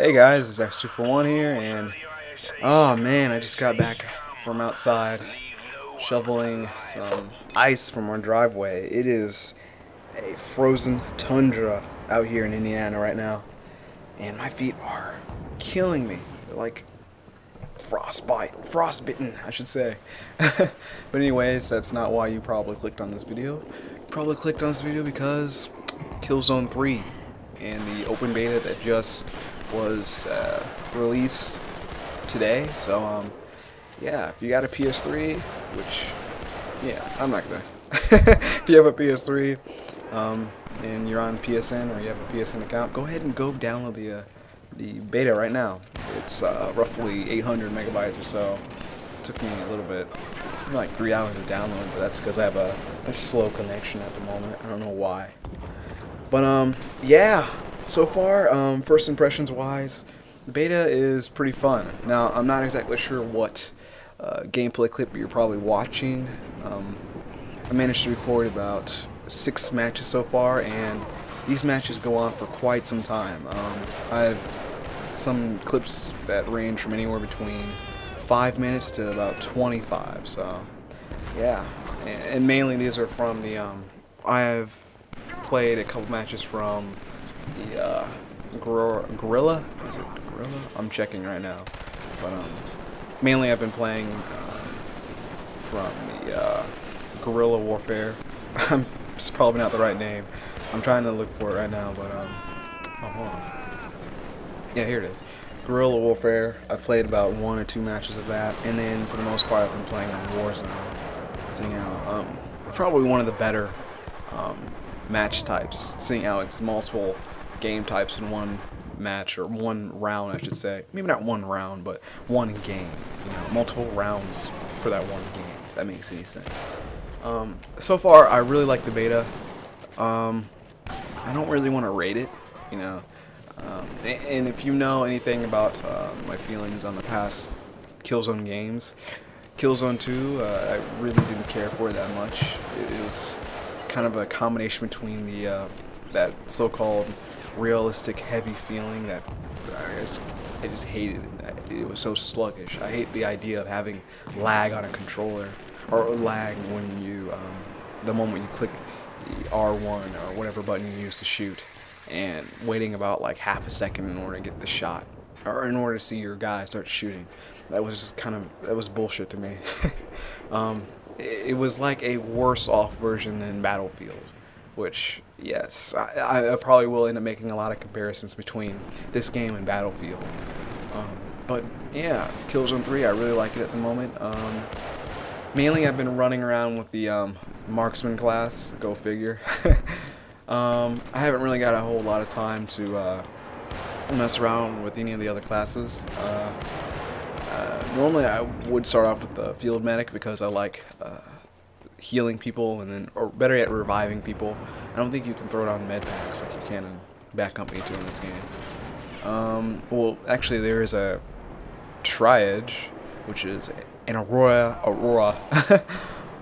Hey guys, it's X241 here, and oh man, I just got back from outside shoveling some ice from our driveway. It is a frozen tundra out here in Indiana right now, and my feet are killing me. They're like frostbitten, I should say. But anyways, that's not why you probably clicked on this video. You probably clicked on this video because Killzone 3 and the open beta that just was released today. So yeah, if you got a PS3, which yeah, I'm not gonna. If you have a PS3 and you're on PSN or you have a PSN account, go ahead and go download the beta right now. It's roughly 800 megabytes or so. It took me a little bit. It's been like 3 hours to download, but that's because I have a slow connection at the moment. I don't know why. But yeah. So far, first impressions wise, the beta is pretty fun. Now, I'm not exactly sure what gameplay clip you're probably watching. I managed to record about 6 matches so far, and these matches go on for quite some time. I have some clips that range from anywhere between 5 minutes to about 25. So, yeah, and mainly these are from the. I have played a couple matches from the Gorilla. Is it Gorilla? I'm checking right now, but mainly I've been playing from the Guerrilla Warfare. It's probably not the right name. I'm trying to look for it right now, but oh, hold on. Yeah, here it is. Guerrilla Warfare. I've played about 1 or 2 matches of that, and then for the most part I've been playing on Warzone. Seeing how probably one of the better match types, seeing how it's multiple game types in one match, or one round I should say. Maybe not one round, but one game. You know, multiple rounds for that one game, if that makes any sense. So far I really like the beta. I don't really want to rate it, you know. And if you know anything about my feelings on the past Killzone games, Killzone 2, I really didn't care for it that much. It was kind of a combination between the that so-called realistic heavy feeling that I just hated it. It was so sluggish. I hate the idea of having lag on a controller, or lag when you the moment you click the R1 or whatever button you use to shoot, and waiting about like half a second in order to get the shot, or in order to see your guy start shooting. That was just that was bullshit to me. It was like a worse off version than Battlefield, which, yes, I probably will end up making a lot of comparisons between this game and Battlefield. But yeah, Killzone 3, I really like it at the moment. Mainly I've been running around with the marksman class, go figure. I haven't really got a whole lot of time to mess around with any of the other classes. Normally I would start off with the field medic because I like healing people, and then, or better yet, reviving people. I don't think you can throw it on med packs like you can in Bad Company 2 in this game. Well, actually there is a triage, which is an aurora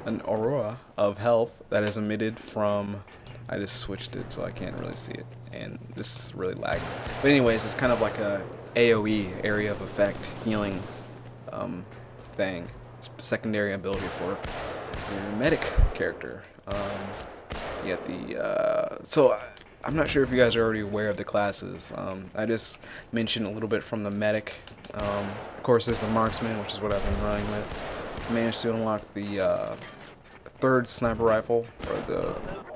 an aurora of health that is emitted from, I just switched it so I can't really see it, and this is really lagging. But anyways, it's kind of like a AoE, area of effect, healing thing. Secondary ability for your medic character. You get the so I'm not sure if you guys are already aware of the classes. I just mentioned a little bit from the medic. Of course, there's the marksman, which is what I've been running with. I managed to unlock the third sniper rifle, or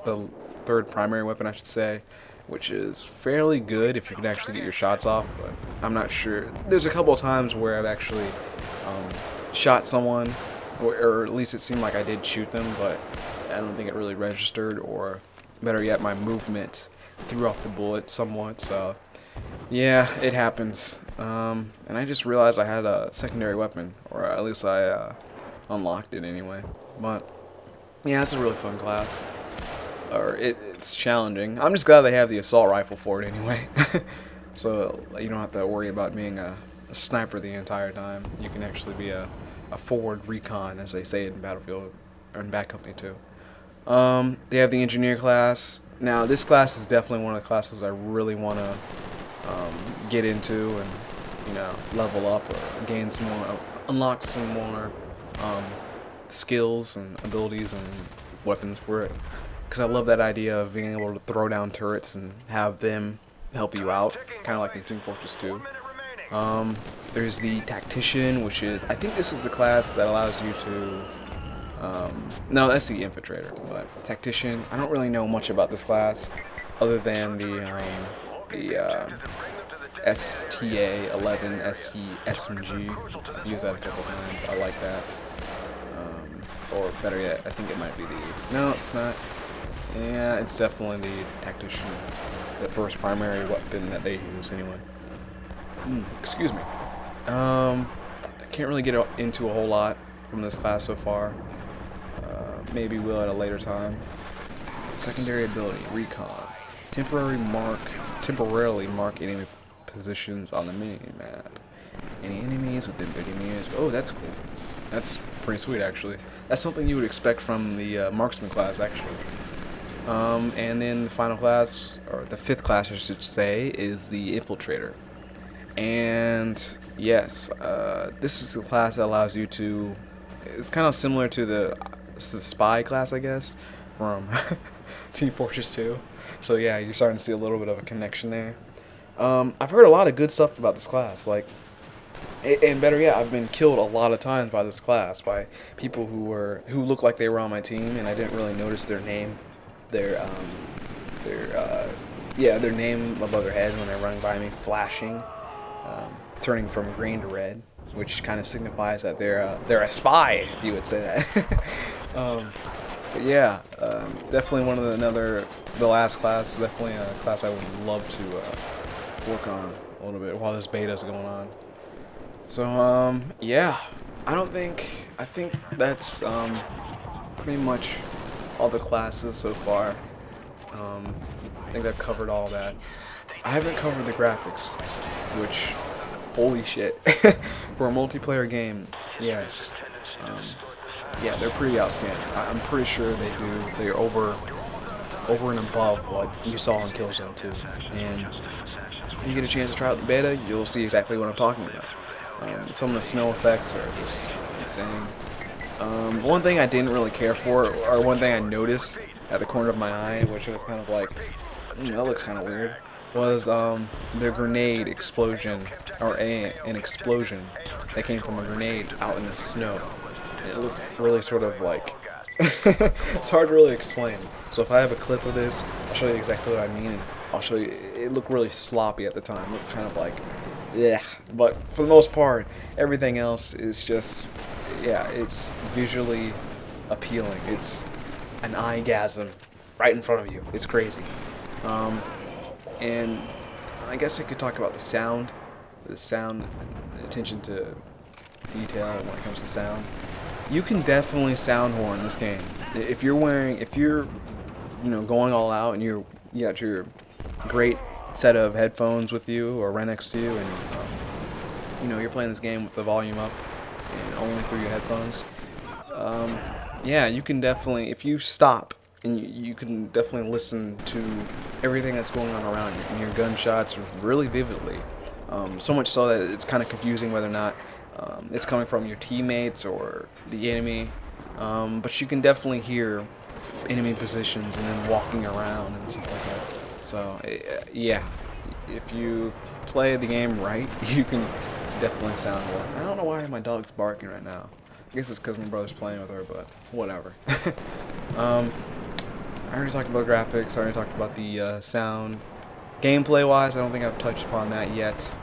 the third primary weapon, I should say, which is fairly good if you can actually get your shots off, but I'm not sure. There's a couple of times where I've actually shot someone, or at least it seemed like I did shoot them, but I don't think it really registered, or better yet, my movement threw off the bullet somewhat. So yeah, it happens. And I just realized I had a secondary weapon, or at least I unlocked it anyway. But yeah, it's a really fun class. Or it's challenging. I'm just glad they have the assault rifle for it anyway. So you don't have to worry about being a sniper the entire time. You can actually be a forward recon, as they say in Battlefield, or in Bad Company 2. They have the engineer class. Now, this class is definitely one of the classes I really want to get into and, you know, level up or gain some more, unlock some more skills and abilities and weapons for it. Because I love that idea of being able to throw down turrets and have them help you out, kind of like in Team Fortress 2. There's the Tactician, which is, I think this is the class that allows you to, no, that's the Infiltrator, but Tactician, I don't really know much about this class, other than the STA-11 SMG. Use that a couple times, I like that. Or better yet, I think it might be the, no, it's not. Yeah, it's definitely the Tactician, the first primary weapon that they use anyway. Excuse me. I can't really get into a whole lot from this class so far. Maybe will at a later time. Secondary ability, Recon. Temporarily mark enemy positions on the mini-map. Any enemies within 30 meters. Oh, that's cool. That's pretty sweet, actually. That's something you would expect from the marksman class, actually. And then the final class, or the fifth class, I should say, is the Infiltrator. And yes, this is the class that allows you to. It's kind of similar to the Spy class, I guess, from Team Fortress 2. So yeah, you're starting to see a little bit of a connection there. I've heard a lot of good stuff about this class, like. And better yet, I've been killed a lot of times by this class, by people who looked like they were on my team, and I didn't really notice their name, their name above their head when they're running by me, flashing, turning from green to red, which kind of signifies that they're a spy, if you would say that. But yeah, definitely the last class, definitely a class I would love to work on a little bit while this beta is going on. So, yeah, I think that's, pretty much all the classes so far. I think I've covered all that. I haven't covered the graphics, which, holy shit, for a multiplayer game, yes. Yeah, they're pretty outstanding. I'm pretty sure they're over and above what you saw in Killzone 2. And if you get a chance to try out the beta, you'll see exactly what I'm talking about. Some of the snow effects are just insane. One thing I didn't really care for, or one thing I noticed at the corner of my eye, which was kind of like, that looks kind of weird, was the grenade explosion, or an explosion that came from a grenade out in the snow. It looked really sort of like, it's hard to really explain. So if I have a clip of this, I'll show you exactly what I mean, and I'll show you, it looked really sloppy at the time. It looked kind of like, yeah, but for the most part, everything else is just, yeah, it's visually appealing. It's an eye-gasm right in front of you. It's crazy. And I guess I could talk about the sound, attention to detail when it comes to sound. You can definitely sound horn this game. If you're going all out and you got your great set of headphones with you or right next to you, and you're playing this game with the volume up and only through your headphones, yeah, you can definitely, if you stop and you can definitely listen to everything that's going on around you and your gunshots really vividly, so much so that it's kind of confusing whether or not it's coming from your teammates or the enemy, but you can definitely hear enemy positions and then walking around and stuff like that. So, yeah, if you play the game right, you can definitely sound well. I don't know why my dog's barking right now. I guess it's because my brother's playing with her, but whatever. I already talked about graphics, I already talked about the sound. Gameplay-wise, I don't think I've touched upon that yet.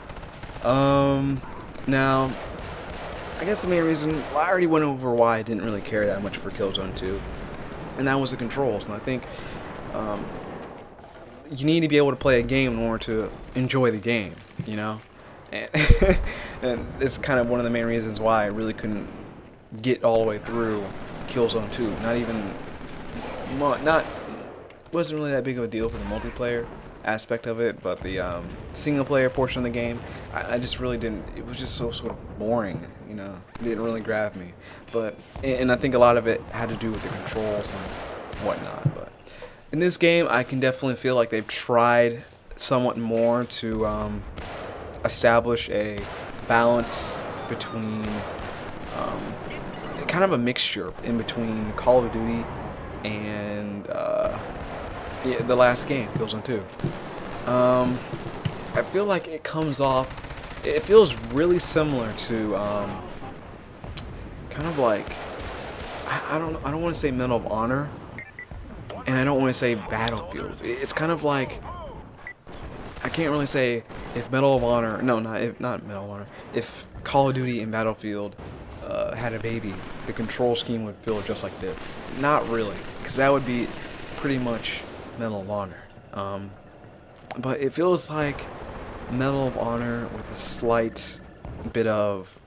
Now, I guess the main reason, I already went over why I didn't really care that much for Killzone 2, and that was the controls. And I think, you need to be able to play a game in order to enjoy the game, and, and it's kind of one of the main reasons why I really couldn't get all the way through Killzone 2. Wasn't really that big of a deal for the multiplayer aspect of it, but the single player portion of the game, I just really didn't. It was just so sort of boring, it didn't really grab me. And I think a lot of it had to do with the controls and whatnot. But in this game, I can definitely feel like they've tried somewhat more to establish a balance between kind of a mixture in between Call of Duty and the last game, Killzone 2. I feel like it comes off. It feels really similar to kind of like I don't want to say Medal of Honor, and I don't want to say Battlefield. It's kind of like I can't really say if Medal of Honor. No, not Medal of Honor. If Call of Duty and Battlefield had a baby, the control scheme would feel just like this. Not really, because that would be pretty much Medal of Honor. But it feels like Medal of Honor with a slight bit of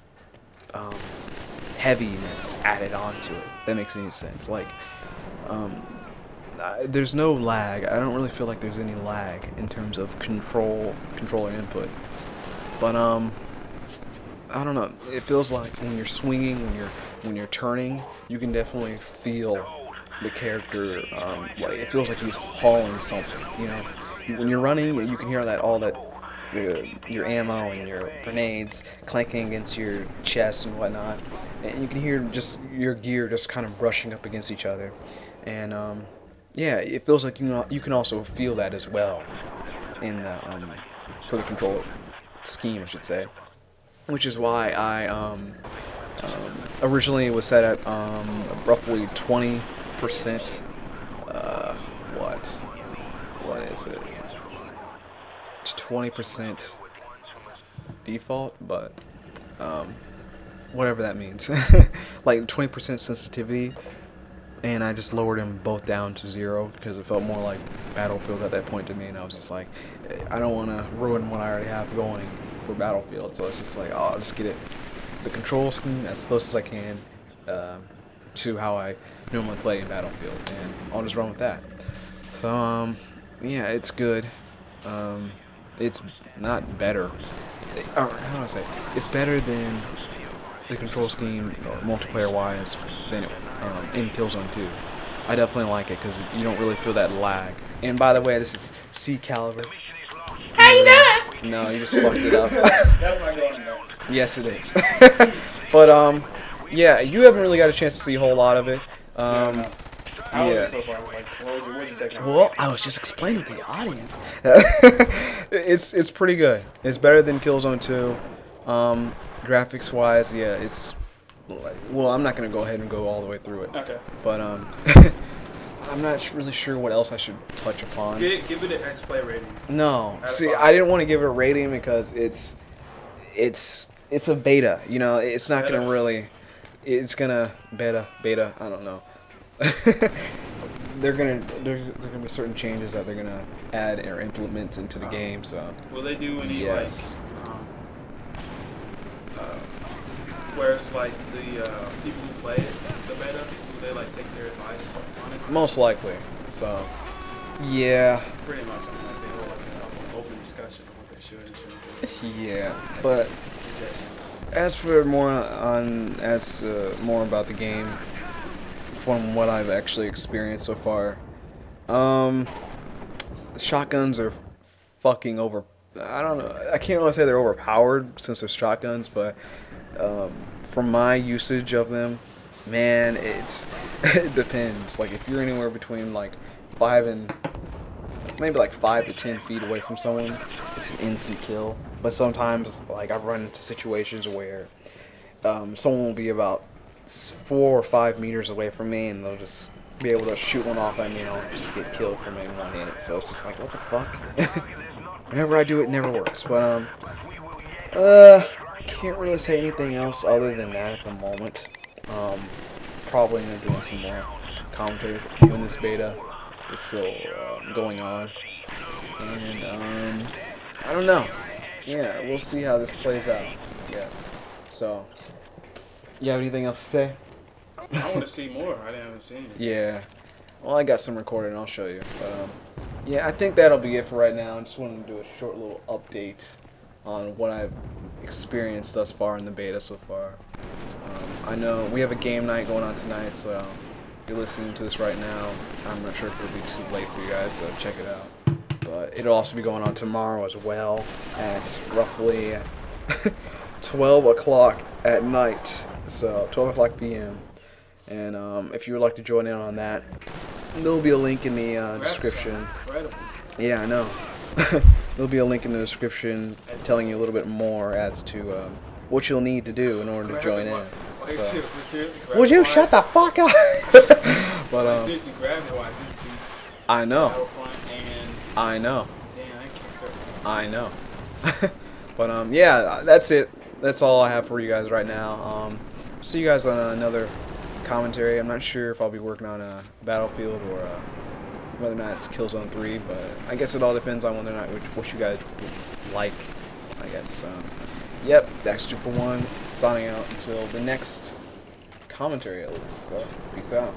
heaviness added onto it. If that makes any sense. Like, there's no lag. I don't really feel like there's any lag in terms of controller input. But I don't know. It feels like when you're swinging, when you're turning, you can definitely feel the character. Like it feels like he's hauling something. You know, when you're running, you can hear all that your ammo and your grenades clanking against your chest and whatnot, and you can hear just your gear just kind of brushing up against each other, and yeah, it feels like you can also feel that as well in the for the control scheme, I should say. Which is why I originally was set at roughly 20%. What is it? 20% default, but whatever that means. Like 20% sensitivity, and I just lowered them both down to 0 because it felt more like Battlefield at that point to me, and I was just like, I don't want to ruin what I already have going for Battlefield, so it's just like, oh, I'll just get the control scheme as close as I can to how I normally play in Battlefield, and I'll just run with that. So yeah, it's good. It's not better, or how do I say? It's better than the control scheme multiplayer wise than in Killzone 2. I definitely like it because you don't really feel that lag. And by the way, this is C Caliber. How you doing? No, you just fucked it up. That's not going there. Yes, it is. But yeah, you haven't really got a chance to see a whole lot of it. How was it so far? Like, what was your take on it? Well, I was just explaining to the audience. It's pretty good. It's better than Killzone 2. Graphics wise, yeah, it's like, well, I'm not gonna go ahead and go all the way through it. Okay. But I'm not really sure what else I should touch upon. Give it an X-Play rating. No, Out of see, 5. I didn't want to give it a rating because it's a beta. You know, it's not gonna really. It's gonna beta. I don't know. There's gonna be certain changes that they're gonna add or implement into the game. So. Will they do any Yes. where it's like the people who play it, the beta, will they like take their advice on it? Most likely. So. Yeah. Pretty much, something like they hold like an open discussion on what they should and shouldn't do. Yeah, but Suggestions. as for more about the game, from what I've actually experienced so far, shotguns are fucking over. I don't know. I can't really say they're overpowered since they're shotguns, but from my usage of them, man, it depends. Like if you're anywhere between like 5 to 10 feet away from someone, it's an instant kill. But sometimes, like I've run into situations where someone will be about 4 or 5 meters away from me, and they'll just be able to shoot one off at me, and I'll just get killed from it in one hit. So it's just like, what the fuck? Whenever I do it, it never works. But can't really say anything else other than that at the moment. Probably gonna do some more commentaries when this beta is still going on, and I don't know. Yeah, we'll see how this plays out. Yes. So, you have anything else to say? I want to see more. I haven't seen it. Yeah. Well, I got some recorded and I'll show you. But yeah, I think that'll be it for right now. I just wanted to do a short little update on what I've experienced thus far in the beta so far. I know we have a game night going on tonight, so if you're listening to this right now, I'm not sure if it'll be too late for you guys to check it out. But it'll also be going on tomorrow as well at roughly 12 o'clock at night. So 12 o'clock p.m. And if you would like to join in on that, there'll be a link in the description. Incredible. Yeah, I know. There'll be a link in the description telling you a little bit more as to what you'll need to do in order to join in. So, would you shut the fuck up? But seriously, gravity-wise, this beast. I know. And I know. damn, I can't. I know. But yeah, that's it. That's all I have for you guys right now. See you guys on another commentary. I'm not sure if I'll be working on a Battlefield or whether or not it's Killzone 3, but I guess it all depends on whether or not what you guys would like, I guess. Yep, Baxter for one, signing out until the next commentary at least. So, peace out.